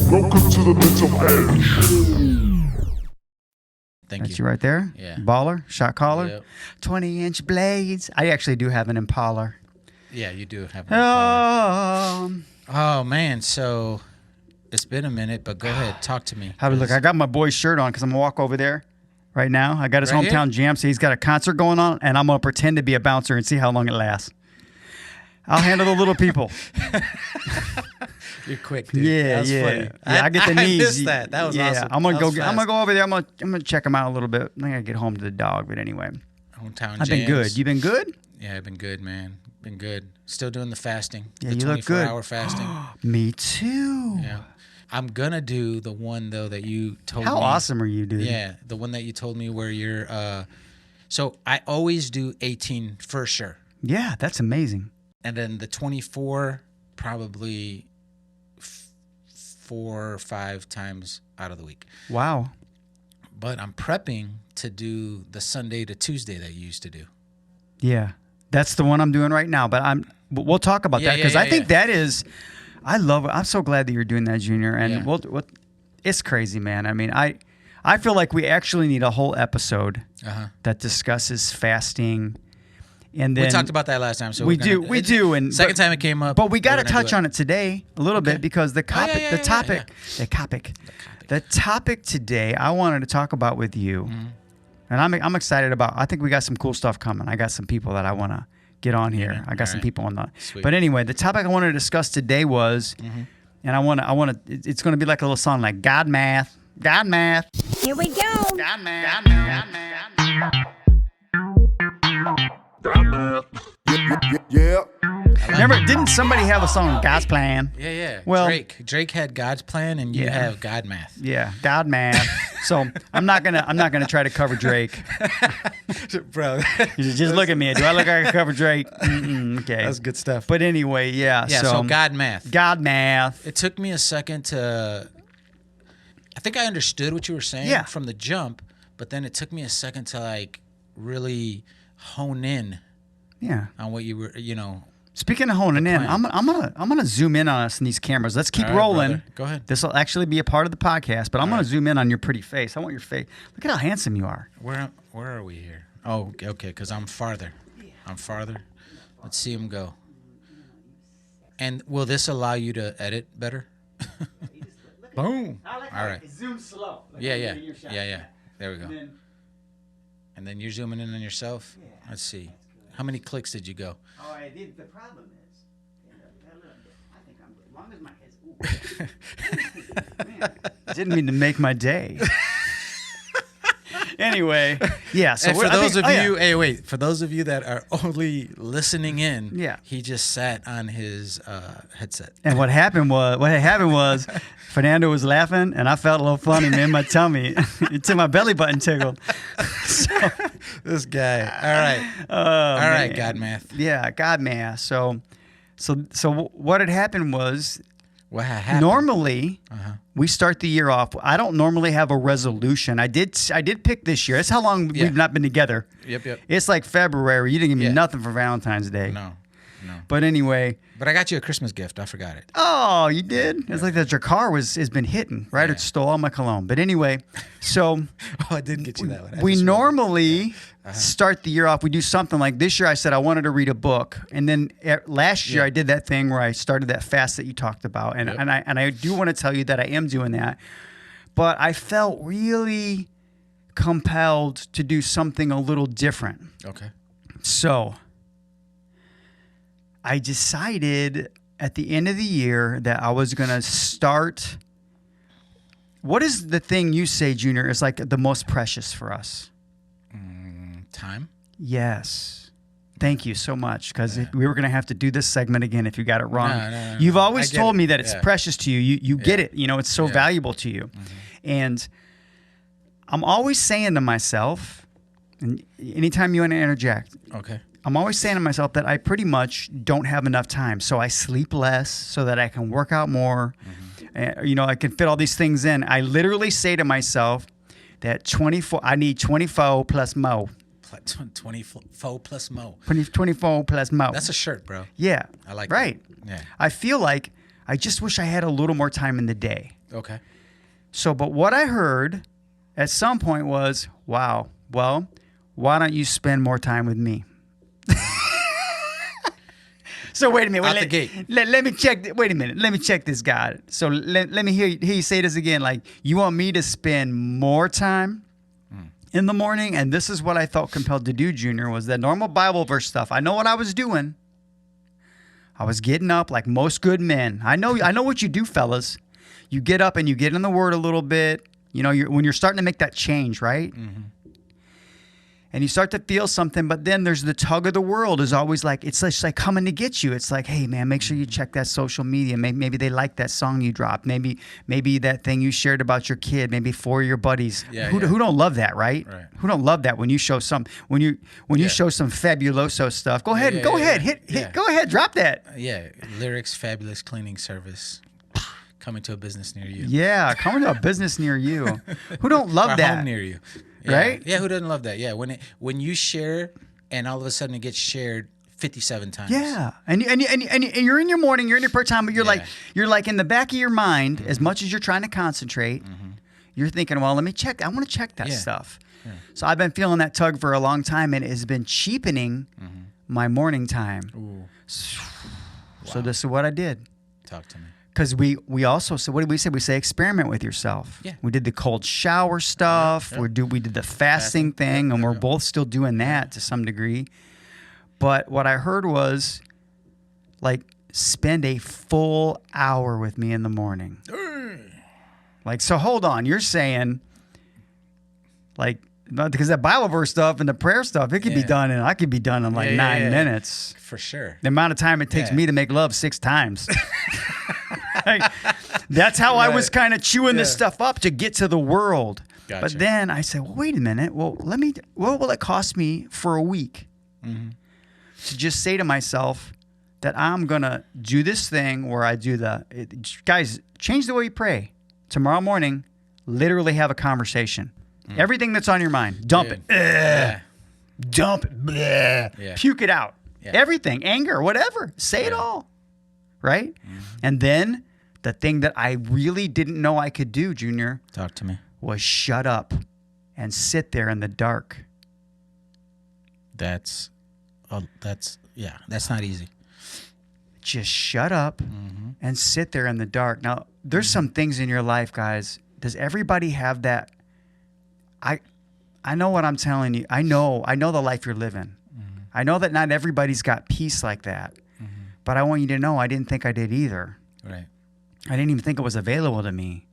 Welcome to the Mental Edge. Thank That's you. you right there. Yeah. Baller, shot caller, Yep. 20-inch blades. I actually do have an Impala. Yeah, you do have an Impala. Oh, Oh, man. So it's been a minute, but go ahead. Talk to me. how look? I got my boy's shirt on because I'm going to walk over there right now. I got his Right hometown here? jam, so he's got a concert going on, and I'm going to pretend to be a bouncer and see how long it lasts. I'll handle the little people. You're quick, dude. Yeah, That was yeah. funny. Yeah, I get the knees. I missed that. That was yeah, awesome. I'm gonna That go. was I'm fast. gonna go over there. I'm gonna check him out a little bit. I gotta get home to the dog, but anyway, Hometown I've been jams. good. You been good? Yeah, I've been good, man. Been good. Still doing the fasting. Yeah, the you look good. 24-hour fasting. Me too. Yeah. I'm gonna do the one though that you told me. How awesome are you, dude? Yeah, the one that you told me where you're. So I always do 18 for sure, Yeah, that's amazing. and then the 24 probably 4 or 5 times out of the week. Wow. But I'm prepping to do the Sunday to Tuesday that you used to do. Yeah, that's the one I'm doing right now. But we'll talk about Yeah, that because yeah, I think yeah. that is. I love it. I'm so glad that you're doing that, Junior. And Yeah. it's crazy, man. I mean, I feel like we actually need a whole episode that discusses fasting. And then We talked about that last time, so we do. And second time it came up, but we got to we're gonna touch do it. on it today a little bit because the topic today I wanted to talk about with you, Mm-hmm. and I'm excited about. I think we got some cool stuff coming. I got some people that I want to get on here. Yeah, I got all some right. people on the. Sweet. But anyway, the topic I wanted to discuss today was, and I want to. It's going to be like a little song like God math. Here we go. God math. Yeah. Remember, didn't somebody have a song God's Plan? Yeah. Well- Drake had God's plan, and you Yeah. have God math. Yeah, God math. So I'm not gonna try to cover Drake. Bro, Just look at me. Do I look like I cover Drake? Okay. that's good stuff. But anyway, yeah. Yeah, so God math. God math. It took me a second to. I think I understood what you were saying Yeah. from the jump, but then it took me a second to like really hone in Yeah. on what you were, Speaking of honing in, plan. I'm gonna zoom in on us in these cameras. Let's keep All right, rolling. brother. Go ahead. This will actually be a part of the podcast, but I'm gonna zoom in on your pretty face. I want your face. Look at how handsome you are. Where are we here? Oh, okay, because I'm farther. Let's see him go. And will this allow you to edit better? Boom. All right. Zoom slow. Yeah. There we go. And then you're zooming in on yourself. Let's see. How many clicks did you go? Oh, the problem is, I think I'm as long as my head's. Didn't mean to make my day. Anyway, yeah. So And for those of you that are only listening in, Yeah. he just sat on his headset. And what happened was Fernando was laughing, and I felt a little funny in my tummy until my belly button tickled. So, This guy. All right. all right, God math. Yeah, God math. So what had happened was What happened? normally we start the year off. I don't normally have a resolution. I did pick this year. That's how long Yeah. we've not been together. Yep. It's like February. You didn't give me Yeah. nothing for Valentine's Day. No. But anyway. But I got you a Christmas gift. I forgot it. Oh, you did? It's like that your car has been hitting, right? Yeah. It stole all my cologne. But anyway, so Oh, I did get you that one. I we just normally start the year off. We do something like this year. I said I wanted to read a book, and then last year I did that thing where I started that fast that you talked about, and Yep. and I do want to tell you that I am doing that, but I felt really compelled to do something a little different. Okay. So I decided at the end of the year that I was going to start. What is the thing you say, Junior, is like the most precious for us? Time. Yes. Thank you so much, because we were going to have to do this segment again if you got it wrong. No. You've always I get told it. me that it's Yeah. precious to you. You get it. You know, it's so valuable to you. And I'm always saying to myself, and anytime you want to interject, Okay. I'm always saying to myself that I pretty much don't have enough time. So I sleep less so that I can work out more. I can fit all these things in. I literally say to myself that I need 24 plus mo. 24 plus mo. 24 plus mo. That's a shirt, bro. Yeah. I like right. that. Yeah. I feel like I just wish I had a little more time in the day. Okay. So, but what I heard at some point was, wow, well, why don't you spend more time with me? So wait a minute. Out the gate. Let me check. Wait a minute. Let me check this guy. So let me hear you say this again. Like, you want me to spend more time in the morning? And this is what I felt compelled to do, Junior, was that normal Bible verse stuff. I know what I was doing. I was getting up like most good men. I know what you do, fellas. You get up and you get in the Word a little bit. You know, when you're starting to make that change, right? Mm-hmm. And you start to feel something, but then there's the tug of the world is always like, it's just like coming to get you. It's like, hey, man, make sure you check that social media. Maybe they like that song you dropped. Maybe that thing you shared about your kid. Maybe 4 of your buddies. Who don't love that, right? Who don't love that when you show some you show some fabuloso stuff? Go ahead, go ahead, drop that. Yeah, Lyrics Fabulous Cleaning Service. Coming to a business near you. Yeah, coming to a business near you. Who don't love or that? Home near you. Yeah. Right? Yeah, who doesn't love that? Yeah, when you share and all of a sudden it gets shared 57 times. Yeah, and you're in your morning, you're in your prayer time, but you're like in the back of your mind, as much as you're trying to concentrate, you're thinking, well, let me check. I want to check that stuff. Yeah. So I've been feeling that tug for a long time, and it has been cheapening my morning time. Ooh. So this is what I did. Talk to me. Because we also said, what did we say? We say experiment with yourself. Yeah. We did the cold shower stuff. Yeah. We did the fasting thing, and we're both still doing that to some degree. But what I heard was, like, spend a full hour with me in the morning. Like, so hold on. You're saying, like, because that Bible verse stuff and the prayer stuff, it could be done, and I could be done in like 9 minutes. For sure. The amount of time it takes me to make love 6 times. Like, that's how I was kind of chewing this stuff up to get to the world. Gotcha. But then I said, well, wait a minute. Well, what will it cost me for a week to just say to myself that I'm going to do this thing where I do guys, change the way you pray. Tomorrow morning, literally have a conversation. Everything that's on your mind, dump it. Dump it. Puke it out. Yeah. Everything, anger, whatever. Say it all. Right? And then the thing that I really didn't know I could do, Junior, talk to me, was shut up and sit there in the dark. That's not easy. Just shut up and sit there in the dark. Now, there's some things in your life, guys. Does everybody have that? I know what I'm telling you. I know the life you're living. I know that not everybody's got peace like that. But I want you to know I didn't think I did either. Right. I didn't even think it was available to me.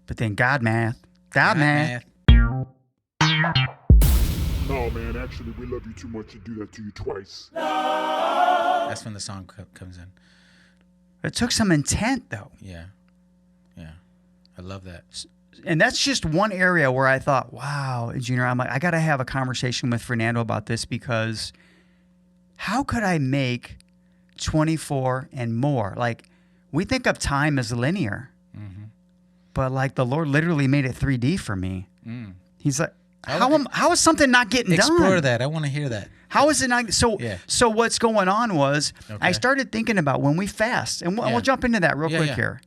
But then God math. No, man, actually, we love you too much to do that to you twice. That's when the song comes in. It took some intent, though. Yeah. I love that. And that's just one area where I thought, wow, Junior, I'm like, I got to have a conversation with Fernando about this, because how could I make 24 and more? Like, we think of time as linear, but like the Lord literally made it 3D for me. He's like, how is something not getting done? Explore that. I want to hear that. How is it not? So what's going on was I started thinking about when we fast, and we'll jump into that real quick here.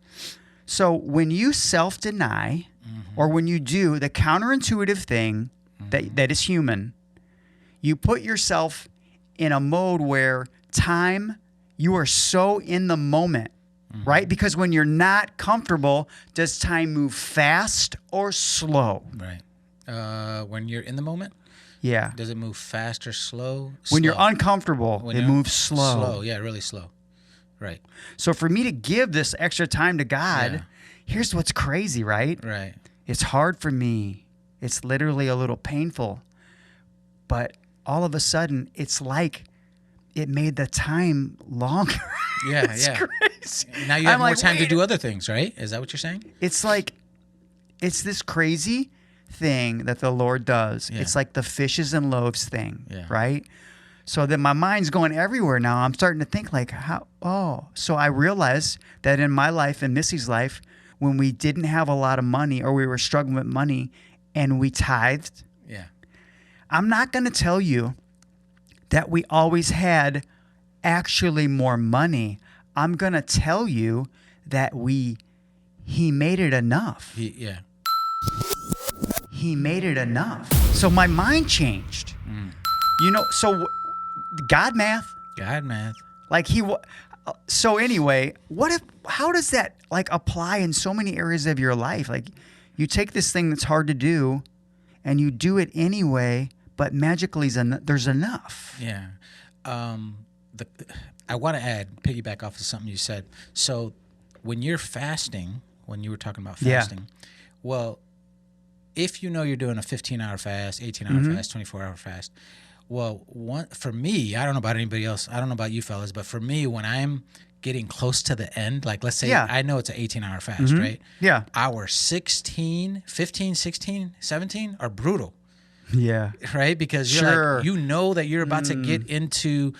So when you self-deny, or when you do the counterintuitive thing that is human, you put yourself in a mode where time, you are so in the moment, right? Because when you're not comfortable, does time move fast or slow? Right. When you're in the moment? Yeah. Does it move fast or slow? When you're uncomfortable, it moves slow. Slow, yeah, really slow. Right. So for me to give this extra time to God, here's what's crazy, right? Right. It's hard for me. It's literally a little painful. But all of a sudden, it's like it made the time longer. Yeah, it's crazy. Now you have more time to do other things, right? Is that what you're saying? It's like, it's this crazy thing that the Lord does. Yeah. It's like the fishes and loaves thing, right? So then my mind's going everywhere now. I'm starting to think like, so I realized that in my life and Missy's life, when we didn't have a lot of money or we were struggling with money and we tithed, I'm not going to tell you that we always had actually more money. I'm going to tell you that we he made it enough. Yeah. He made it enough. So my mind changed. You know, so God math. God math. Like so anyway, how does that like apply in so many areas of your life? Like you take this thing that's hard to do and you do it anyway, but magically there's enough. Yeah. I want to piggyback off of something you said. So when you're fasting, when you were talking about fasting, well, if you know you're doing a 15-hour fast, 18-hour fast, 24-hour fast, well, for me, I don't know about anybody else. I don't know about you fellas, but for me, when I'm getting close to the end, like let's say I know it's an 18-hour fast, right? Yeah. Hour 16, 15, 16, 17 are brutal. Yeah. Right? Because you're like, you know that you're about to get into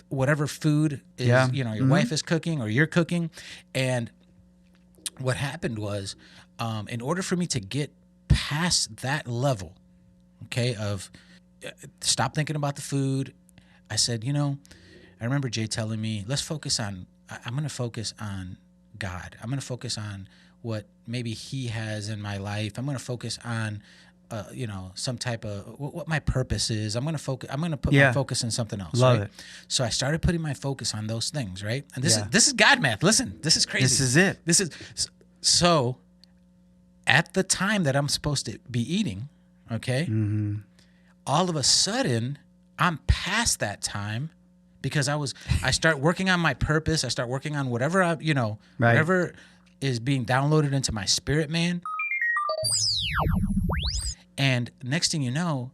whatever food is, your wife is cooking or you're cooking. And what happened was, in order for me to get past that level, okay, of stop thinking about the food, I said, I remember Jay telling me, I'm going to focus on God. I'm going to focus on what maybe he has in my life. I'm going to focus on, some type of what my purpose is. I'm going to put my focus on something else. Love right? it. So I started putting my focus on those things, right? And this is God math. Listen, this is crazy. This is it. So at the time that I'm supposed to be eating, okay, all of a sudden I'm past that time because I start working on my purpose. I start working on whatever whatever is being downloaded into my spirit, man. And next thing you know,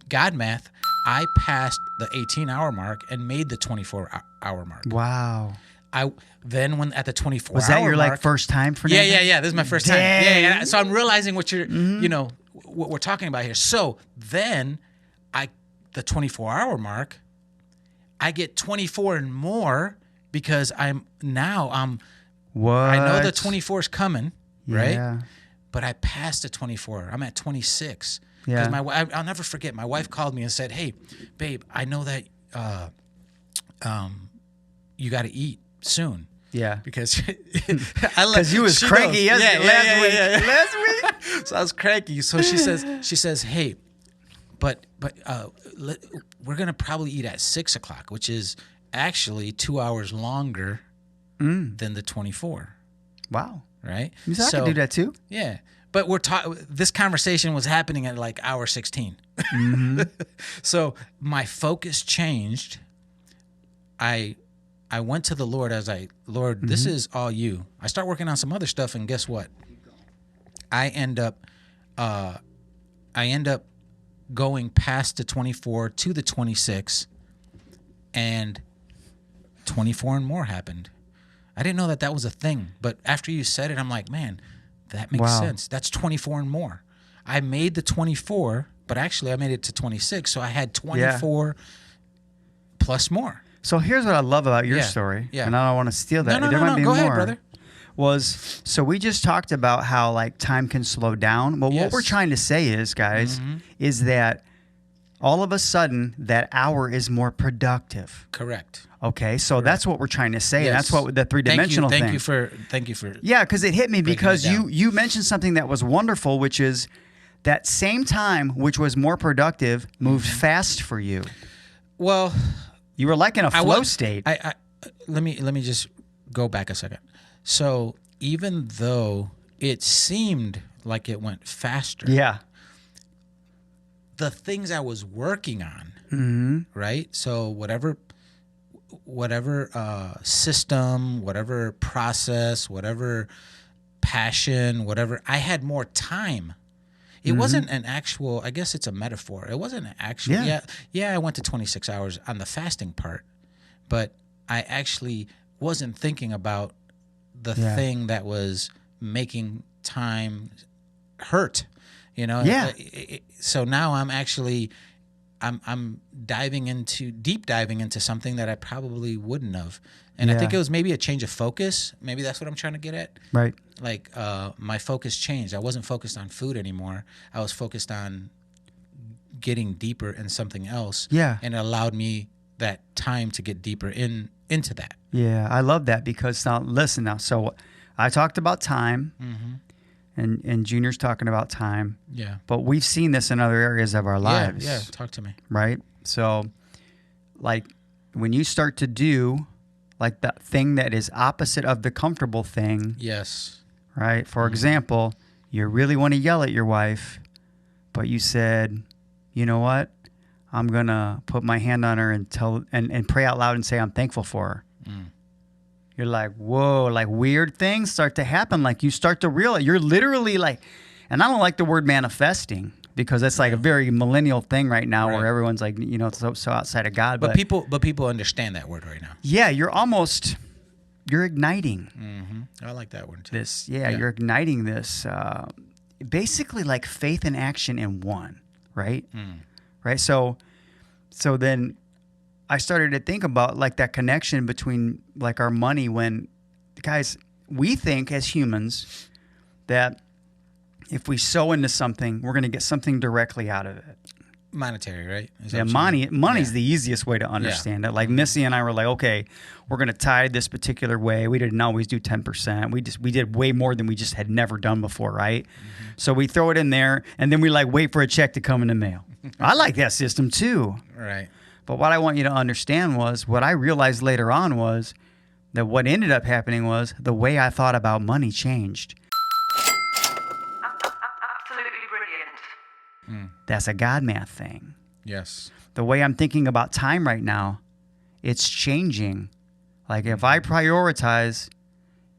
God math, I passed the 18-hour mark and made the 24-hour mark. Wow. When at the 24-hour mark. Was that your first time, Fernando? Yeah. This is my first time. Yeah. So I'm realizing what you're, what we're talking about here. So then the 24-hour mark, I get 24 and more because I know the 24 is coming, right? Yeah. But I passed the 24. I'm at 26. Yeah. Because I'll never forget. My wife called me and said, "Hey, babe, I know that you got to eat soon." Yeah. Because you was cranky last week. Last week. So I was cranky. So she says, "Hey, but we're gonna probably eat at 6:00, which is actually 2 hours longer than the 24." Wow. Right? I could do that too. Yeah. But this conversation was happening at like hour 16. So my focus changed. I went to the Lord. I was like, Lord, this is all you. I start working on some other stuff, and guess what? I end up going past the 24 to the 26, and 24 and more happened. I didn't know that was a thing, but after you said it, I'm like, man, that makes sense. That's 24 and more. I made the 24, but actually I made it to 26, so I had 24 plus more. So here's what I love about your story, and I don't want to steal that. No, might be go more. ahead, brother. So we just talked about how like time can slow down. Well, what we're trying to say is, guys, is that all of a sudden that hour is more productive. Correct. Okay, so that's what we're trying to say. Yes. And that's what the three-dimensional thing. Thank you for. Yeah, because it hit me because you mentioned something that was wonderful, which is that same time, which was more productive, moved fast for you. Well, you were like in a flow state. Let me just go back a second. So even though it seemed like it went faster, the things I was working on, right? So whatever system, whatever process, whatever passion, whatever, I had more time. It wasn't an actual, I guess it's a metaphor. It wasn't an actual, I went to 26 hours on the fasting part, but I actually wasn't thinking about the thing that was making time hurt, so now I'm actually, I'm deep diving into something that I probably wouldn't have. And I think it was maybe a change of focus. Maybe that's what I'm trying to get at. Right. Like my focus changed. I wasn't focused on food anymore. I was focused on getting deeper in something else. Yeah. And it allowed me that time to get deeper into that. Yeah, I love that because now, listen now. So I talked about time, and Junior's talking about time. Yeah. But we've seen this in other areas of our lives. Yeah, talk to me. Right? So, like, when you start to do, like, the thing that is opposite of the comfortable thing. Yes. Right? For example, you really want to yell at your wife, but you said, you know what? I'm going to put my hand on her and pray out loud and say I'm thankful for her. You're like, whoa, like weird things start to happen. Like you start to realize you're literally like, and I don't like the word manifesting because that's like a very millennial thing right now where everyone's like, you know, so outside of God. But people understand that word right now. Yeah, you're igniting. I like that one too. You're igniting this, basically like faith and action in one, right? Right. So then I started to think about like that connection between like our money when, guys, we think as humans that if we sow into something, we're going to get something directly out of it. Monetary, right? Money's the easiest way to understand it. Like Missy and I were like, okay, we're going to tithe this particular way. We didn't always do 10%. We did way more than we just had never done before, right? So we throw it in there and then we like wait for a check to come in the mail. I like that system too. Right. But what I want you to understand was what I realized later on was that what ended up happening was the way I thought about money changed. Absolutely brilliant. That's a God math thing. Yes. The way I'm thinking about time right now, it's changing. Like if I prioritize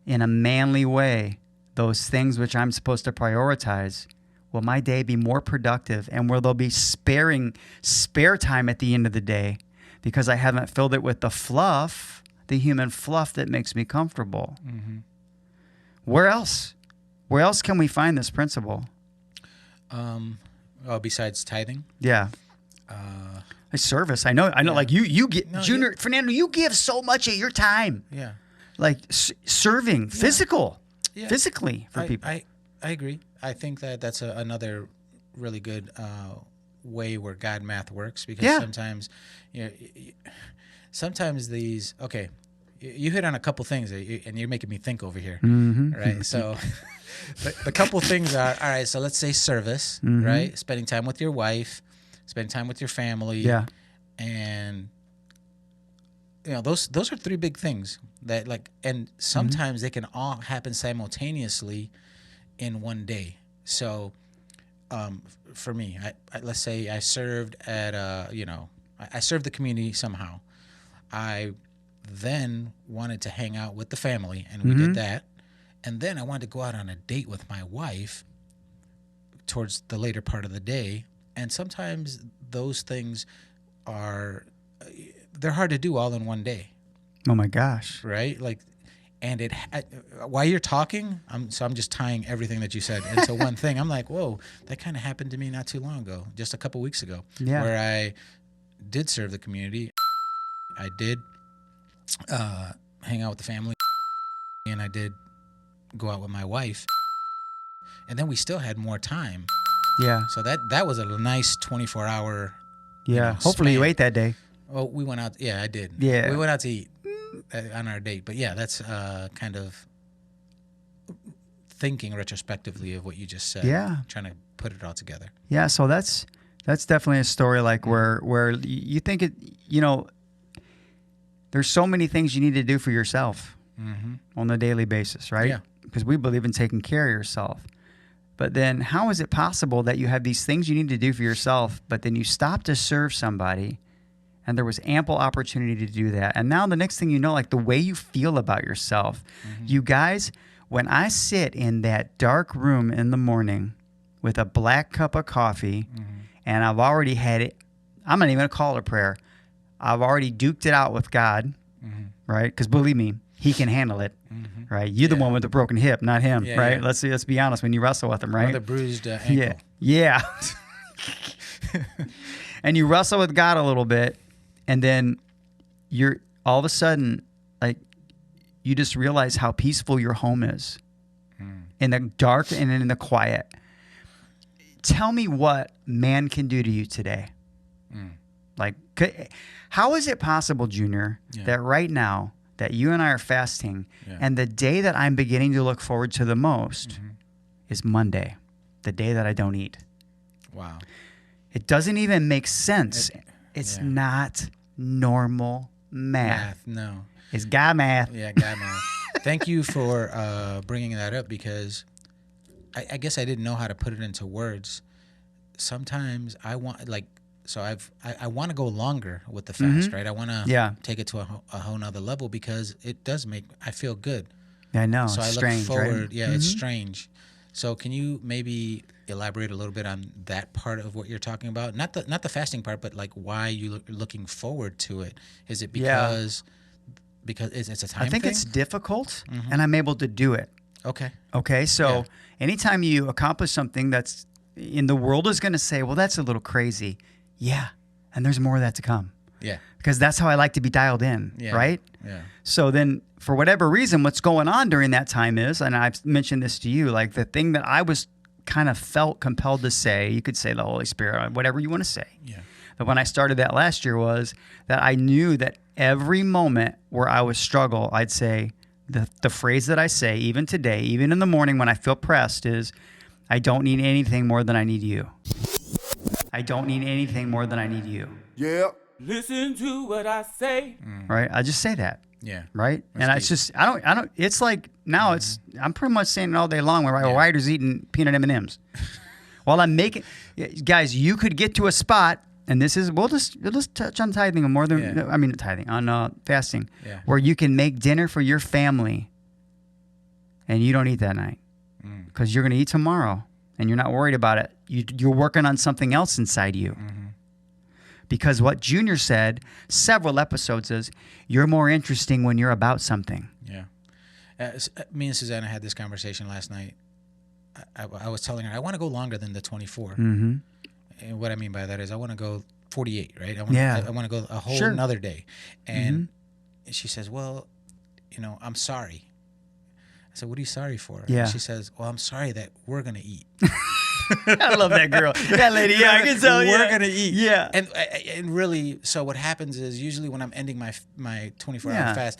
in a manly way those things which I'm supposed to prioritize, will my day be more productive and will there be spare time at the end of the day because I haven't filled it with the fluff, the human fluff that makes me comfortable? Where else? Where else can we find this principle? Besides tithing? Yeah. Service. I know. Like you get Junior, Fernando. You give so much of your time. Yeah. Like serving, physically for people. I agree. I think that that's another really good way where God math works because sometimes, sometimes these. Okay, you hit on a couple things and you're making me think over here, right? So. The couple things are, all right, so let's say service, right? Spending time with your wife, spending time with your family. Yeah. And, those are three big things that and sometimes they can all happen simultaneously in one day. So for me, let's say I served at, I served the community somehow. I then wanted to hang out with the family, and we did that. And then I wanted to go out on a date with my wife towards the later part of the day. And sometimes those things they're hard to do all in one day. Oh my gosh. Right? And while you're talking, I'm just tying everything that you said into one thing. I'm like, whoa, that kind of happened to me not too long ago, just a couple weeks ago, where I did serve the community. I did hang out with the family, and I did go out with my wife, and then we still had more time. Yeah. So that was a nice 24-hour. Yeah. Hopefully you ate that day. Oh, we went out. Yeah, I did. Yeah. We went out to eat on our date. But yeah, that's kind of thinking retrospectively of what you just said. Yeah. Trying to put it all together. Yeah. So that's definitely a story like where you think it. There's so many things you need to do for yourself on a daily basis, right? Yeah. Because we believe in taking care of yourself. But then how is it possible that you have these things you need to do for yourself, but then you stop to serve somebody and there was ample opportunity to do that? And now the next thing you know, like the way you feel about yourself, you guys, when I sit in that dark room in the morning with a black cup of coffee and I've already had it, I'm not even going to call it a prayer. I've already duked it out with God, right? Because believe me, He can handle it, right? You're the one with the broken hip, not him, right? Yeah. Let's be honest. When you wrestle with him, right? Or the bruised ankle. Yeah. And you wrestle with God a little bit, and then you're all of a sudden like you just realize how peaceful your home is in the dark and in the quiet. Tell me what man can do to you today. Like, how is it possible, Junior, that right now that you and I are fasting, and the day that I'm beginning to look forward to the most is Monday, the day that I don't eat. Wow. It doesn't even make sense. It's not normal math. No. It's guy math. Yeah, guy math. Thank you for bringing that up, because I guess I didn't know how to put it into words. Sometimes I want I want to go longer with the fast, right? I want to take it to a whole nother level, because it does I feel good. I know. So it's I look strange, forward. right? Yeah, it's strange. So can you maybe elaborate a little bit on that part of what you're talking about? Not the fasting part, but like why you looking forward to it. Is it because it's a time I think thing? it's difficult, and I'm able to do it. Okay. So anytime you accomplish something that's in the world is going to say, well, that's a little crazy. Yeah. And there's more of that to come. Yeah. Because that's how I like to be dialed in. Yeah. Right. Yeah. So then for whatever reason, what's going on during that time is, and I've mentioned this to you, like the thing that I was kind of felt compelled to say, you could say the Holy Spirit, whatever you want to say. Yeah. But when I started that last year was that I knew that every moment where I would struggle, I'd say the phrase that I say, even today, even in the morning when I feel pressed, is, I don't need anything more than I need you. I don't need anything more than I need you. Yeah. Listen to what I say. Right? I just say that. Yeah. Right? That's and it's deep. just, I don't, it's like, now I'm pretty much saying it all day long where my rider's eating peanut M&Ms. While I'm making, guys, you could get to a spot, and this is, we'll just touch on tithing more than, tithing, on fasting, where you can make dinner for your family and you don't eat that night because you're going to eat tomorrow and you're not worried about it. You're working on something else inside you. Because what Junior said several episodes is, you're more interesting when you're about something. Yeah. Me and Susanna had this conversation last night. I was telling her, I want to go longer than the 24. And what I mean by that is I want to go 48, right? I want to go a whole another day. And she says, well, I'm sorry. I said, what are you sorry for? Yeah. And she says, well, I'm sorry that we're going to eat. I love that girl. That lady, I can tell you. We're going to eat. Yeah. And really, so what happens is usually when I'm ending my 24-hour fast,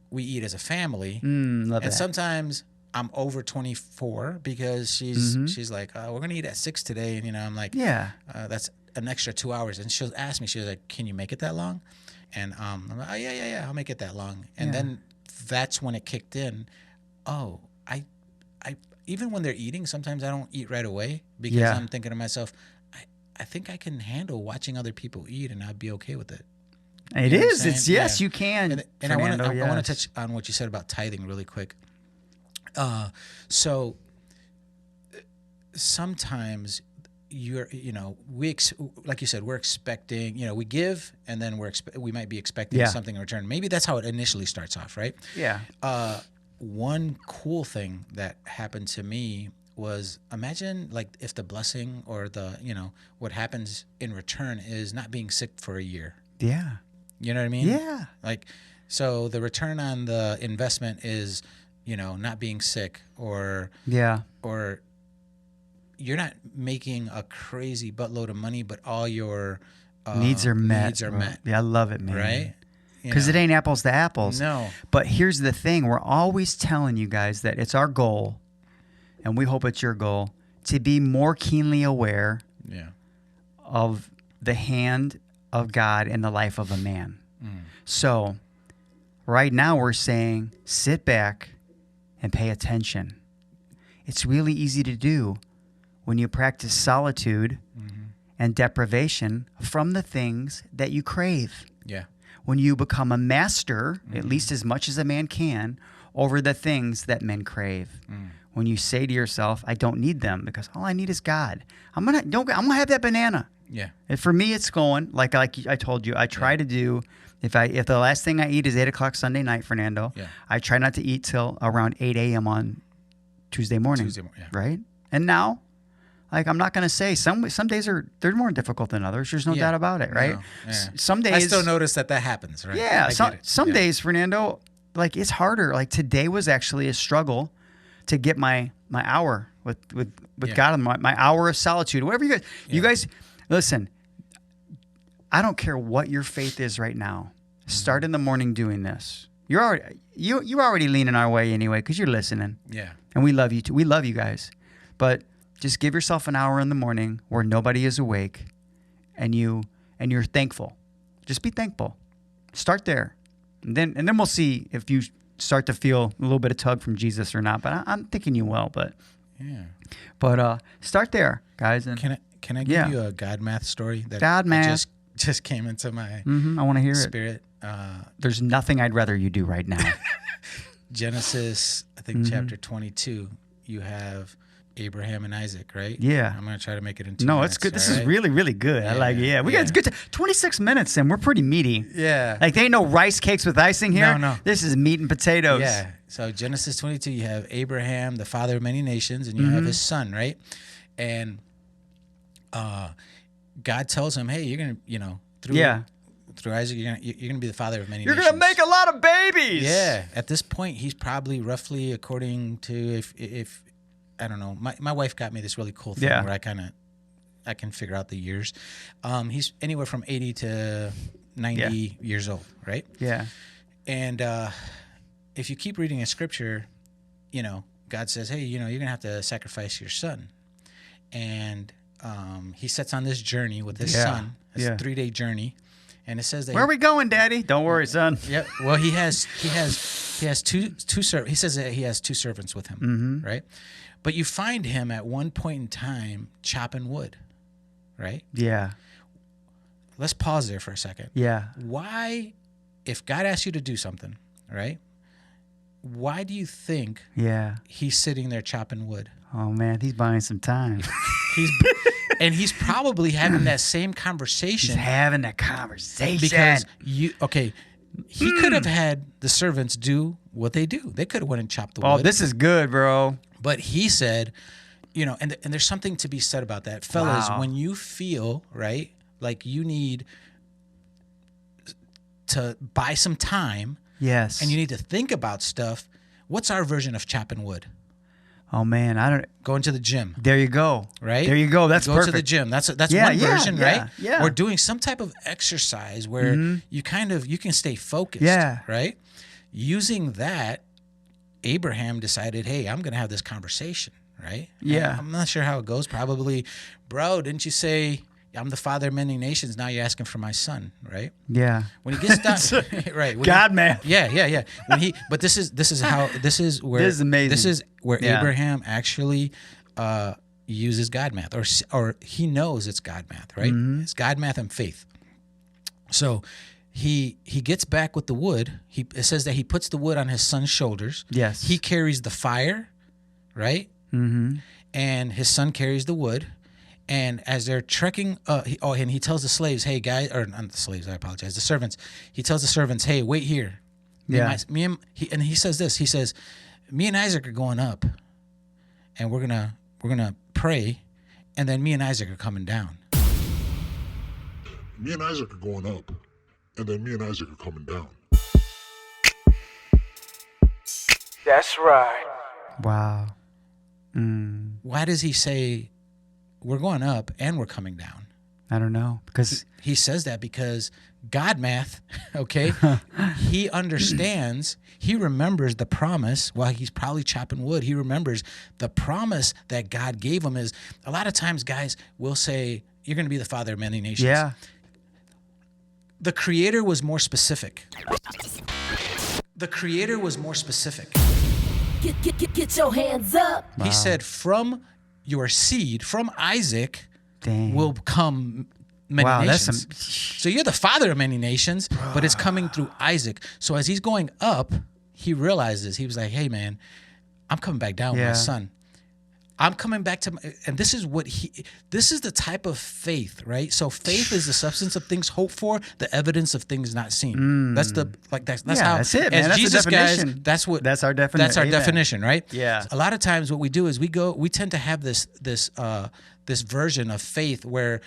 we eat as a family. Love and that. sometimes I'm over 24 because she's like, we're going to eat at 6 today. And, I'm like, that's an extra 2 hours. And she'll ask me, she's like, can you make it that long? And I'm like, oh, yeah, I'll make it that long. And then that's when it kicked in. Oh, I even when they're eating, sometimes I don't eat right away because I'm thinking to myself, I think I can handle watching other people eat and I'd be okay with it. It is. It's you can. And I want to touch on what you said about tithing really quick. So sometimes like you said, we're expecting, we give and then we might be expecting something in return. Maybe that's how it initially starts off, right? Yeah. One cool thing that happened to me was, imagine like if the blessing or the, what happens in return is not being sick for a year. Yeah. You know what I mean? Yeah. Like, so the return on the investment is, not being sick or you're not making a crazy buttload of money, but all your needs are met. Yeah, I love it, man. Right? Because it ain't apples to apples. No. But here's the thing. We're always telling you guys that it's our goal, and we hope it's your goal, to be more keenly aware of the hand of God in the life of a man. So right now we're saying sit back and pay attention. It's really easy to do when you practice solitude and deprivation from the things that you crave. Yeah. When you become a master, at least as much as a man can, over the things that men crave. When you say to yourself, I don't need them because all I need is God. I'm gonna have that banana. Yeah. And for me, it's going like I told you. I try to do if the last thing I eat is 8:00 Sunday night, Fernando. Yeah. I try not to eat till around 8 a.m. on Tuesday morning. Right. And now, like, I'm not going to say some days they're more difficult than others. There's no doubt about it, right? No, yeah. Some days I still notice that happens, right? Yeah. Some days, Fernando, like it's harder. Like today was actually a struggle to get my hour with God, my hour of solitude. Whatever you guys listen. I don't care what your faith is right now. Start in the morning doing this. you're already leaning our way anyway because you're listening. Yeah. And we love you too. We love you guys. But just give yourself an hour in the morning where nobody is awake and you're thankful. Just be thankful. Start there. And then we'll see if you start to feel a little bit of tug from Jesus or not. But I'm thinking you will. But start there, guys. And can I give you a God math story that God math just came into my I want to hear spirit? There's nothing I'd rather you do right now. Genesis, I think chapter 22. You have Abraham and Isaac, right? Yeah. I'm gonna try to make it in 2 No, minutes. It's good. This all is right? really, really good. I like it. Yeah, we got it's good. 26 minutes and we're pretty meaty. Yeah. Like, there ain't no rice cakes with icing here. No. This is meat and potatoes. Yeah. So Genesis 22, you have Abraham, the father of many nations, and you have his son, right? And God tells him, hey, you're gonna, through Isaac, you're gonna be the father of many nations. You're gonna make a lot of babies. Yeah. At this point, he's probably roughly, according to if I don't know, my wife got me this really cool thing where I can figure out the years. He's anywhere from 80 to 90 years old, right? Yeah. And if you keep reading in scripture, God says, hey, you're going to have to sacrifice your son. And he sets on this journey with his son. It's a 3-day journey. And it says that Where are we going, Daddy? Don't worry, son. Yeah. Well, he has two servants. He says that he has 2 servants with him, right? But you find him at one point in time chopping wood, right? Yeah. Let's pause there for a second. Yeah. Why, if God asks you to do something, right? Why do you think he's sitting there chopping wood? Oh, man, he's buying some time. He's probably having that same conversation. He's having that conversation. Because he could have had the servants do what they do. They could have went and chopped the wood. Oh, this is good, bro. But he said, and there's something to be said about that. Fellas, when you feel, right, like you need to buy some time. Yes. And you need to think about stuff. What's our version of chopping wood? Oh, man, I don't... Going to the gym. There you go. Right? There you go. That's Go perfect. to the gym. That's one version, right? Yeah. Or doing some type of exercise where you can stay focused. Yeah. Right? Using that, Abraham decided, hey, I'm going to have this conversation, right? Yeah. And I'm not sure how it goes. Probably, bro, didn't you say I'm the father of many nations? Now you're asking for my son, right? Yeah. When he gets done, right? Man. Yeah. But this is amazing. This is where Abraham actually uses God math, or he knows it's God math, right? It's God math and faith. So he gets back with the wood. It says that he puts the wood on his son's shoulders. Yes. He carries the fire, right? Mm-hmm. And his son carries the wood. And as they're trekking, and he tells the slaves, hey, guys, or not the slaves, I apologize, the servants. He tells the servants, hey, wait here. And he says this. He says, me and Isaac are going up, and we're gonna pray, and then me and Isaac are coming down. Me and Isaac are going up, and then me and Isaac are coming down. That's right. Wow. Why does he say we're going up and we're coming down? I don't know. Because he says that because God math, okay, he understands, he remembers the promise while he's probably chopping wood. He remembers the promise that God gave him. Is a lot of times guys will say, you're going to be the father of many nations. Yeah. The Creator was more specific. The Creator was more specific. Get your hands up. He said, from your seed, from Isaac, will come many nations. So you're the father of many nations, but it's coming through Isaac. So as he's going up, he realizes, he was like, hey, man, I'm coming back down with my son. I'm coming back to and this is the type of faith, right? So faith is the substance of things hoped for, the evidence of things not seen. That's how that's it, man. As that's Jesus the definition. guys, that's our definition. That's our definition, right? Yeah. A lot of times what we do is we tend to have this version of faith where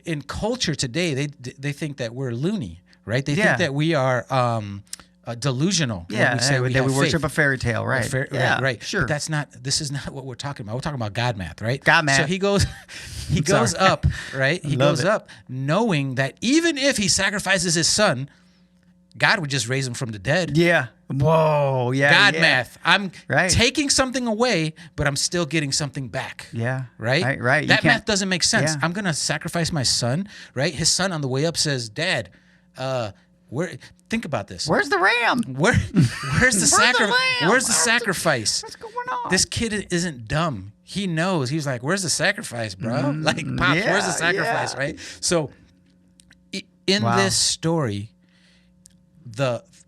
in culture today they think that we're loony, right? They think that we are delusional. Yeah, we we worship a fairy tale, right? Right. Sure. But this is not what we're talking about. We're talking about God math, right? God math. So he goes up, right? He goes up knowing that even if he sacrifices his son, God would just raise him from the dead. Yeah. Whoa. Yeah. God yeah. math. I'm Right. taking something away, but I'm still getting something back. Yeah. Right? Right. You That can't- math doesn't make sense. Yeah. I'm going to sacrifice my son, right? His son on the way up says, Dad, think about this. Where's the ram? Where's the sacrifice? lamb? Where's the sacrifice? What's going on? This kid isn't dumb. He knows. He's like, where's the sacrifice, bro? Like, Pops, yeah, where's the sacrifice, yeah. right? So in Wow. this story,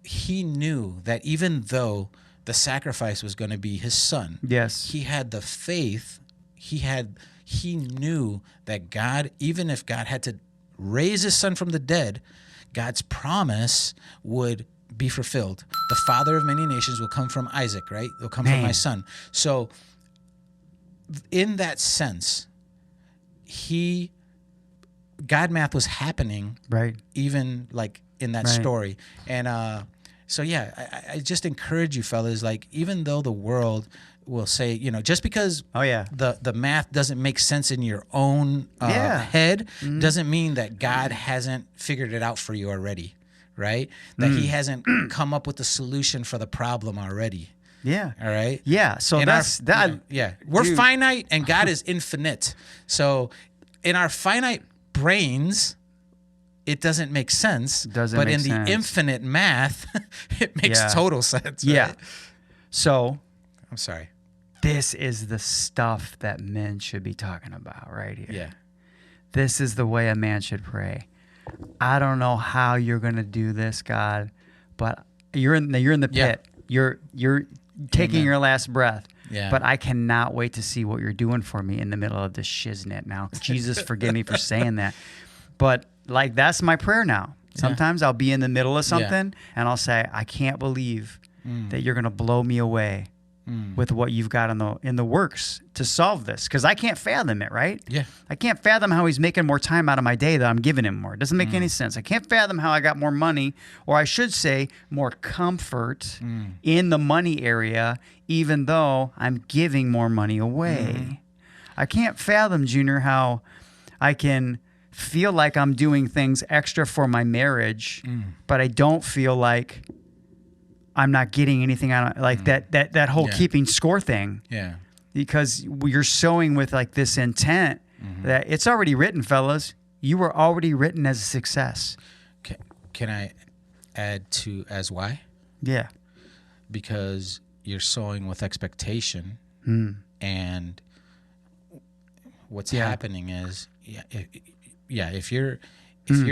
he knew that even though the sacrifice was going to be his son, Yes. he had the faith. He knew that God, even if God had to raise his son from the dead, God's promise would be fulfilled. The father of many nations will come from Isaac, right? They'll come from my son. So in that sense, God math was happening Right. even like in that Right. story. And so yeah, I just encourage you fellas, like even though the world will say, you know, just because Oh, yeah. the math doesn't make sense in your own Yeah. head doesn't mean that God hasn't figured it out for you already, right? That he hasn't come up with the solution for the problem already. Yeah. All right. Yeah. So In that's that. Yeah. We're Dude. finite and God is infinite. So in our finite brains, it doesn't make sense. Doesn't but make in sense. the infinite math, it makes Yeah. total sense. Yeah. Right? So I'm sorry. this is the stuff that men should be talking about right here. Yeah. This is the way a man should pray. I don't know how you're going to do this, God, but you're in the Yeah. pit. You're taking Amen. your last breath. Yeah. But I cannot wait to see what you're doing for me in the middle of this shiznit now. Jesus, forgive me for saying that. But like that's my prayer now. Sometimes I'll be in the middle of something and I'll say, I can't believe that you're going to blow me away with what you've got in the works to solve this, because I can't fathom it, right? Yeah. I can't fathom how he's making more time out of my day that I'm giving him more. It doesn't make any sense. I can't fathom how I got more money, or I should say more comfort in the money area, even though I'm giving more money away. I can't fathom, Junior, how I can feel like I'm doing things extra for my marriage, but I don't feel like I'm not getting anything out of like that whole keeping score thing. Yeah. Because you're sowing with like this intent that it's already written, fellas. You were already written as a success. Can I add to as why? Yeah. Because you're sowing with expectation, and what's happening is, if you're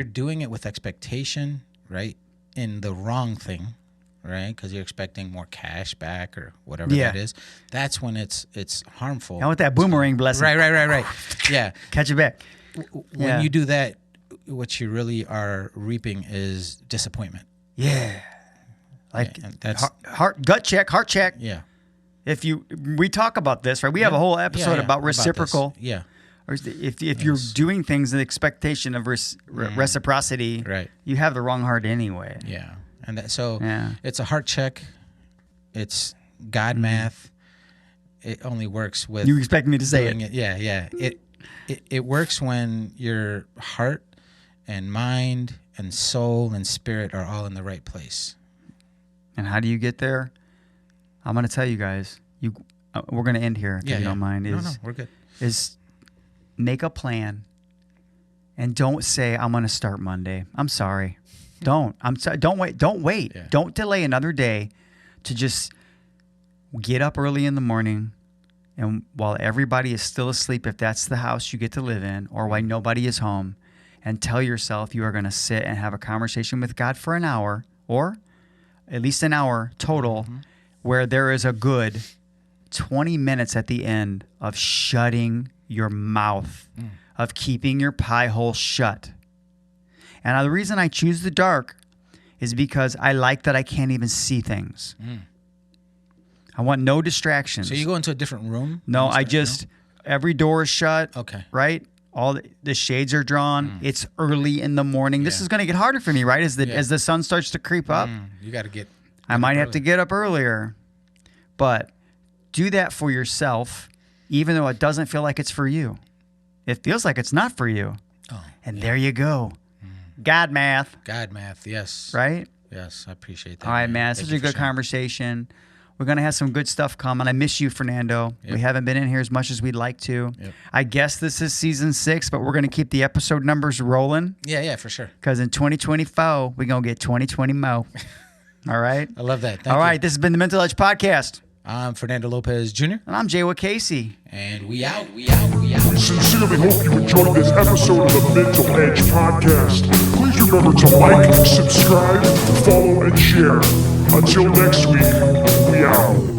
doing it with expectation, right, in the wrong thing, right, because you're expecting more cash back or whatever that is, that's when it's harmful. I want that boomerang blessing. Right. Yeah. Catch it back. When you do that, what you really are reaping is disappointment. Yeah. Like and that's gut check, heart check. yeah. We talk about this, right? We have a whole episode about this. reciprocal. Yeah. Or if you're doing things in expectation of reciprocity, Right. you have the wrong heart anyway. Yeah. And Yeah. it's a heart check. It's God math. It only works with You expect me to say doing it. Yeah. It works when your heart and mind and soul and spirit are all in the right place. And how do you get there? I'm going to tell you guys. We're going to end here if you don't mind. No, we're good. Is make a plan and don't say I'm going to start Monday. I'm sorry. Don't. I'm sorry. Don't wait. Don't wait. Yeah. Don't delay another day to just get up early in the morning, and while everybody is still asleep, if that's the house you get to live in, or while nobody is home, and tell yourself you are going to sit and have a conversation with God for an hour, or at least an hour total, where there is a good 20 minutes at the end of shutting your mouth, of keeping your pie hole shut. And the reason I choose the dark is because I like that I can't even see things. I want no distractions. So you go into a different room? No, Instead, I just, every door is shut. Okay. Right? All the shades are drawn. It's early in the morning. This Yeah. is going to get harder for me, right? As the sun starts to creep up. You got to get. I might have to get up earlier. But do that for yourself, even though it doesn't feel like it's for you. It feels like it's not for you. Oh, And there you go. God math, God math, yes. right? Yes, I appreciate that. All right, man. Thank Such you a for good sharing. conversation. We're going to have some good stuff coming. I miss you, Fernando. Yep. We haven't been in here as much as we'd like to. Yep. I guess this is season 6, but we're going to keep the episode numbers rolling Yeah, for sure. because in 2024, we're going to get 2020 mo. All right? I love that. Thank All you. right. This has been the Mental Edge Podcast. I'm Fernando Lopez Jr. And I'm Jay Casey. And we out. We sincerely hope you enjoyed this episode of the Mental Edge Podcast. Please remember to like, subscribe, follow, and share. Until next week, we out.